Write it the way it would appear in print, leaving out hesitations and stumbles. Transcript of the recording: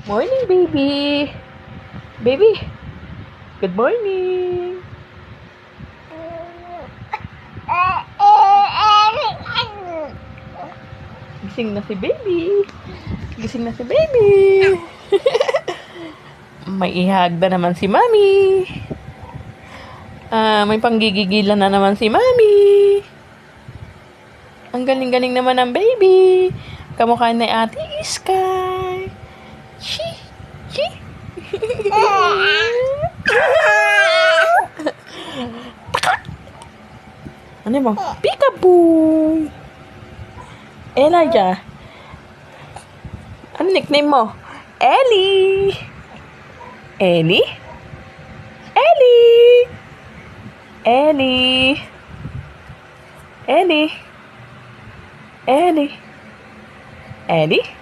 Morning, baby. Baby, good morning. Gising na si baby. Gising na si baby. May ihagda naman si mami. May panggigigilan na naman si mami. Ang galing-galing naman ng baby. Kamukha ni Ate Sky. Chi! Chi! Ano mo? Peekaboo! Elijah. Ano nickname mo? Ellie! Ellie? Ellie! Ellie! Ellie! Ellie! Ellie?